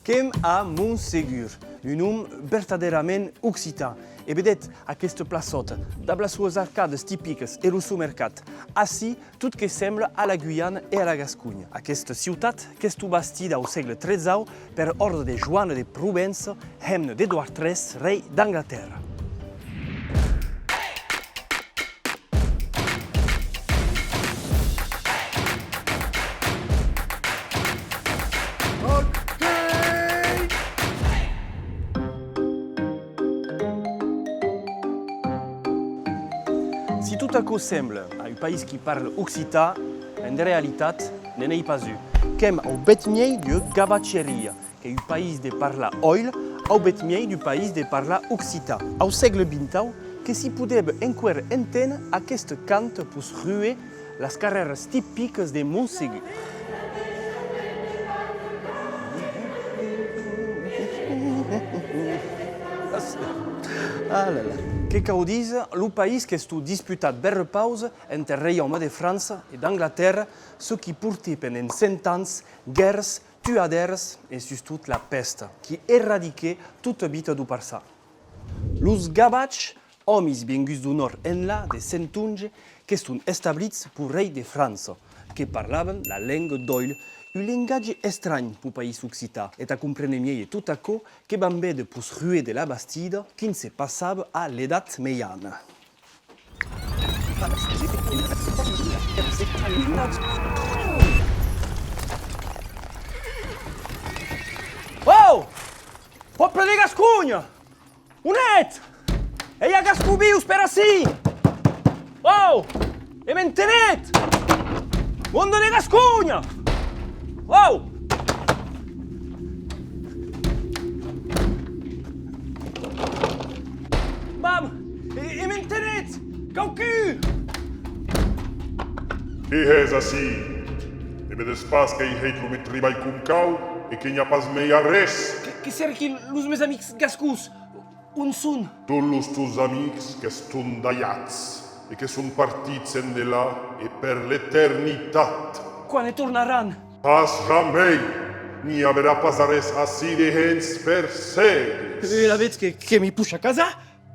Quem a Montségur, un nom verdaderament occitan. E vedet aquesta plaçota, amb les sues arcades típiques e el seu mercat. Així, tot que sembla a la Guyana e a la Gascunya. Aquesta ciutat, que està bastida al segle XIII per ordre de Joan de Provença, hemne d'Eduard III, rei d'Anglaterra. Si tout à coup semble à un pays qui parle occitan, en réalité, n'en est pas eu. Comme au betmier de Gabacheria, qui est un pays de parla oil, au betmier du pays de parla occitan. Au segle XX, que si pouvait encore entendre à cette cante pour ruer les carreras typiques de Montségur. Ah là là. Que cal dise, le pays que est disputat per pause entre el Reialme de França i d'Anglaterra, ce qui portait pendant 100 ans guerres, tuaders et surtout la peste, qui éradiquait toute vita du passat. Los gabachs, homes venguts du nord enlà de Centunge, que sont établis pour rei de França, que parlaven la langue d'oil, un langage estrany pour país occitan, et à comprendre mieux tout à coup que van veure pour ruer de la Bastide qui se passava à l'edat meiana. Oh! Poble de Gascunya! Unet! Ei a Gascubius per ací! Oh! E m'entenet! Mondo de Gascunya! Wow! Bam! E m'entenet! Caucú! E és ací. E vedes pas que hi heit lo met treball com cau e que n'hi ha pas mei a res. Que cerquin los meus amics gascus? On són? Tots los tus amics que eston dallats e que són partits en de là e per l'eternitat. Quan tornaran? Pas jamais n'hi haverà pas a res ací de gens per segles. La veig que m'hi puix a casa?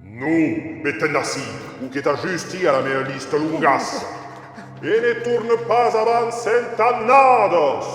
Nu, veten d'ací, o que t'ajusti a la meva llista longassa. E ne torne pas abans 100 annados.